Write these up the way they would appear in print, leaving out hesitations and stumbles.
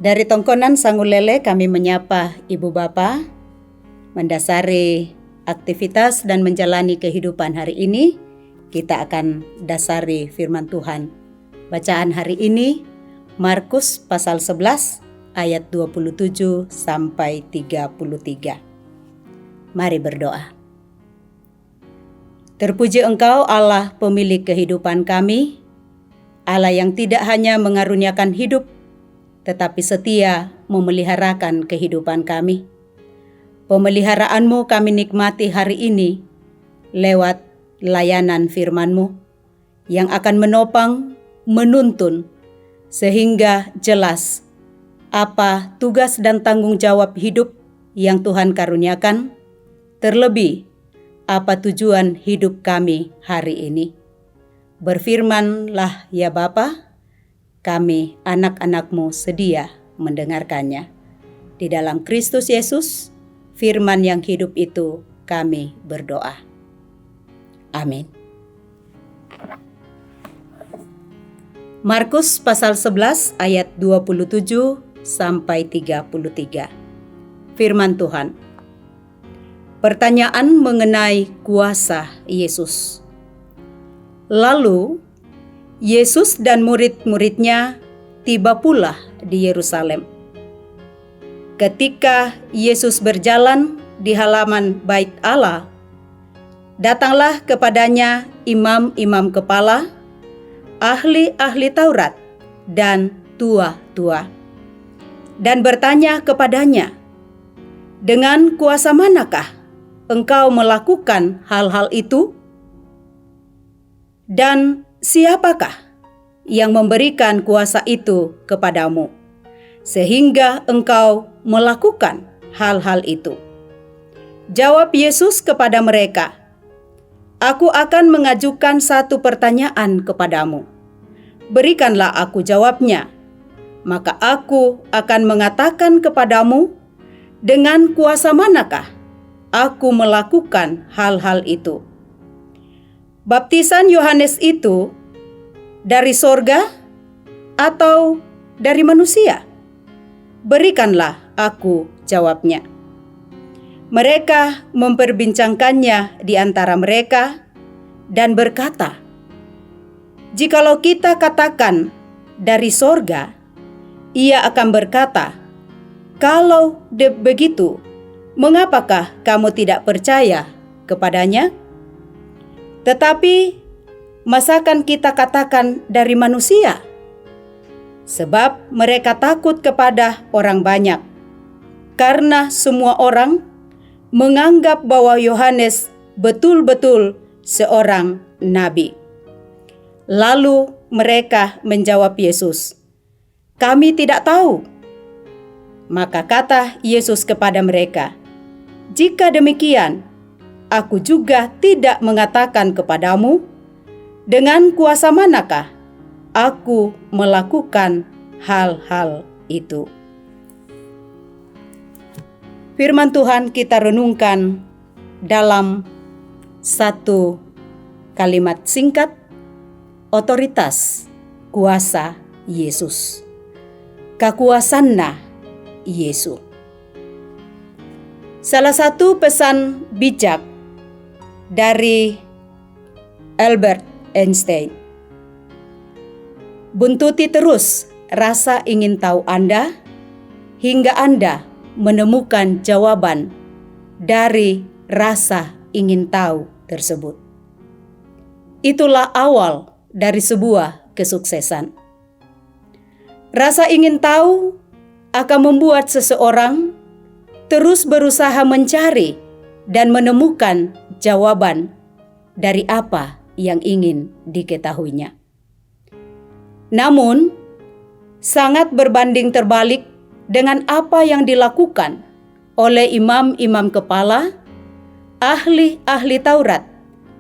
Dari Tongkonan Sangulele kami menyapa Ibu Bapa, mendasari aktivitas dan menjalani kehidupan hari ini. Kita akan dasari firman Tuhan. Bacaan hari ini Markus pasal 11 ayat 27 sampai 33. Mari berdoa. Terpuji Engkau Allah pemilik kehidupan kami, Allah yang tidak hanya mengaruniakan hidup, tetapi setia memeliharakan kehidupan kami. Pemeliharaan-Mu kami nikmati hari ini lewat layanan firman-Mu yang akan menopang, menuntun, sehingga jelas apa tugas dan tanggung jawab hidup yang Tuhan karuniakan, terlebih apa tujuan hidup kami hari ini. Berfirmanlah ya Bapa, kami anak-anak-Mu sedia mendengarkannya. Di dalam Kristus Yesus, firman yang hidup itu kami berdoa. Amin. Markus pasal 11 ayat 27 sampai 33. Firman Tuhan. Pertanyaan mengenai kuasa Yesus. Lalu Yesus dan murid-muridnya tiba pula di Yerusalem. Ketika Yesus berjalan di halaman Bait Allah, datanglah kepadanya imam-imam kepala, ahli-ahli Taurat, dan tua-tua, dan bertanya kepadanya, "Dengan kuasa manakah engkau melakukan hal-hal itu? Dan siapakah yang memberikan kuasa itu kepadamu, sehingga engkau melakukan hal-hal itu?" Jawab Yesus kepada mereka, "Aku akan mengajukan satu pertanyaan kepadamu. Berikanlah aku jawabnya, maka aku akan mengatakan kepadamu, dengan kuasa manakah aku melakukan hal-hal itu. Baptisan Yohanes itu dari sorga atau dari manusia? Berikanlah aku jawabnya." Mereka memperbincangkannya di antara mereka dan berkata, "Jikalau kita katakan dari sorga, ia akan berkata, 'Kalau begitu, mengapakah kamu tidak percaya kepadanya?' Tetapi masakan kita katakan dari manusia? Sebab mereka takut kepada orang banyak, karena semua orang menganggap bahwa Yohanes betul-betul seorang nabi." Lalu mereka menjawab Yesus, "Kami tidak tahu." Maka kata Yesus kepada mereka, "Jika demikian, aku juga tidak mengatakan kepadamu, dengan kuasa manakah aku melakukan hal-hal itu." Firman Tuhan kita renungkan dalam satu kalimat singkat, otoritas kuasa Yesus. Kakuasanna Yesus. Salah satu pesan bijak dari Albert Einstein, buntuti terus rasa ingin tahu Anda hingga Anda menemukan jawaban dari rasa ingin tahu tersebut. Itulah awal dari sebuah kesuksesan. Rasa ingin tahu akan membuat seseorang terus berusaha mencari dan menemukan jawaban dari apa yang ingin diketahuinya. Namun, sangat berbanding terbalik dengan apa yang dilakukan oleh imam-imam kepala, ahli-ahli Taurat,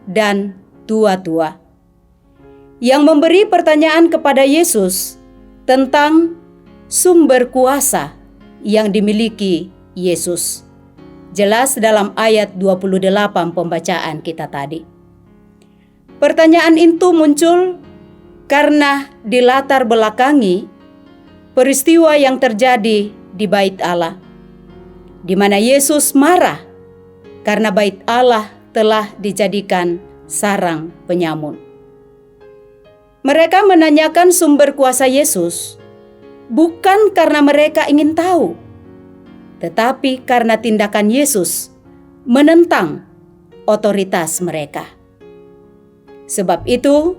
dan tua-tua, yang memberi pertanyaan kepada Yesus tentang sumber kuasa yang dimiliki Yesus. Jelas dalam ayat 28 pembacaan kita tadi. Pertanyaan itu muncul karena dilatar belakangi peristiwa yang terjadi di Bait Allah, di mana Yesus marah karena Bait Allah telah dijadikan sarang penyamun. Mereka menanyakan sumber kuasa Yesus bukan karena mereka ingin tahu, tetapi karena tindakan Yesus menentang otoritas mereka. Sebab itu,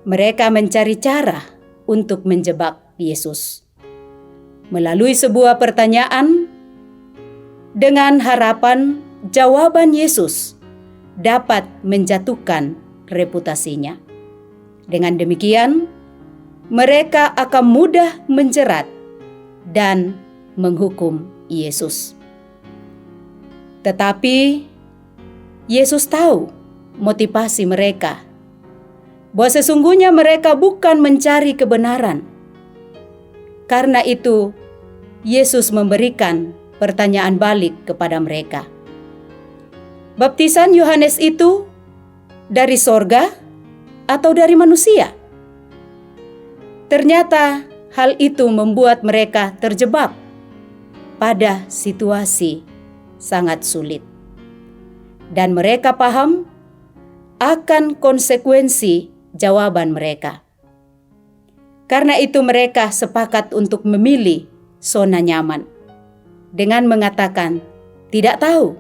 mereka mencari cara untuk menjebak Yesus melalui sebuah pertanyaan dengan harapan jawaban Yesus dapat menjatuhkan reputasinya. Dengan demikian, mereka akan mudah menjerat dan menghukum Yesus. Tetapi Yesus tahu motivasi mereka, bahwa sesungguhnya mereka bukan mencari kebenaran. Karena itu, Yesus memberikan pertanyaan balik kepada mereka. Baptisan Yohanes itu dari sorga atau dari manusia? Ternyata hal itu membuat mereka terjebak pada situasi sangat sulit. Dan mereka paham akan konsekuensi jawaban mereka. Karena itu mereka sepakat untuk memilih zona nyaman dengan mengatakan tidak tahu.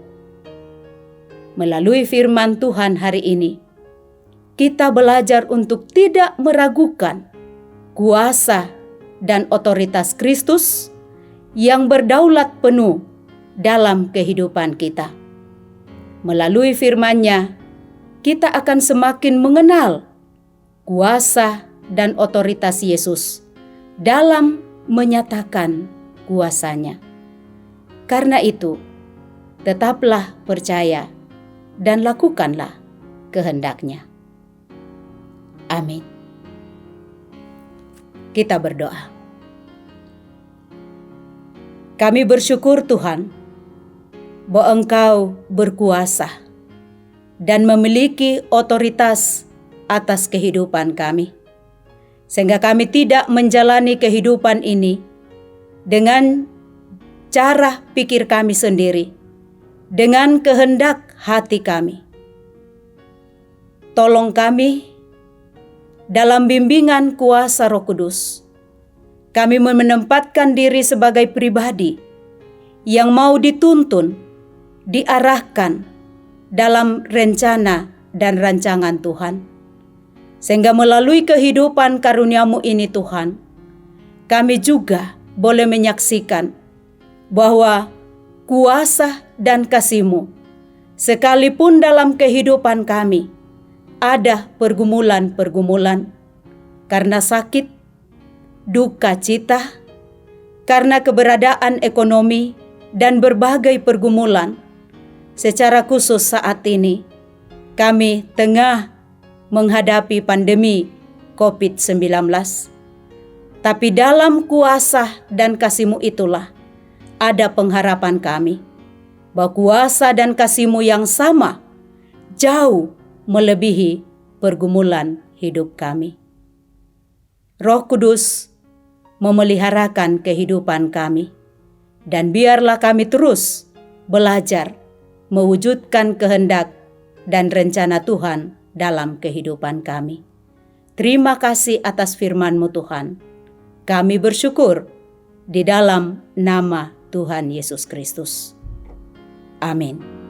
Melalui firman Tuhan hari ini, kita belajar untuk tidak meragukan kuasa dan otoritas Kristus yang berdaulat penuh dalam kehidupan kita. Melalui firman-Nya, kita akan semakin mengenal kuasa dan otoritas Yesus dalam menyatakan kuasa-Nya. Karena itu, tetaplah percaya dan lakukanlah kehendak-Nya. Amin. Kita berdoa. Kami bersyukur Tuhan, bahwa Engkau berkuasa dan memiliki otoritas atas kehidupan kami. Sehingga kami tidak menjalani kehidupan ini dengan cara pikir kami sendiri, dengan kehendak hati kami. Tolong kami dalam bimbingan kuasa Roh Kudus. Kami menempatkan diri sebagai pribadi yang mau dituntun, diarahkan dalam rencana dan rancangan Tuhan. Sehingga melalui kehidupan karunia-Mu ini Tuhan, kami juga boleh menyaksikan bahwa kuasa dan kasih-Mu, sekalipun dalam kehidupan kami ada pergumulan-pergumulan karena sakit, duka cita, karena keberadaan ekonomi dan berbagai pergumulan. Secara khusus saat ini, kami tengah menghadapi pandemi COVID-19. Tapi dalam kuasa dan kasih-Mu itulah ada pengharapan kami, bahwa kuasa dan kasih-Mu yang sama jauh melebihi pergumulan hidup kami. Roh Kudus memeliharakan kehidupan kami, dan biarlah kami terus belajar mewujudkan kehendak dan rencana Tuhan dalam kehidupan kami. Terima kasih atas firman-Mu Tuhan. Kami bersyukur di dalam nama Tuhan Yesus Kristus. Amin.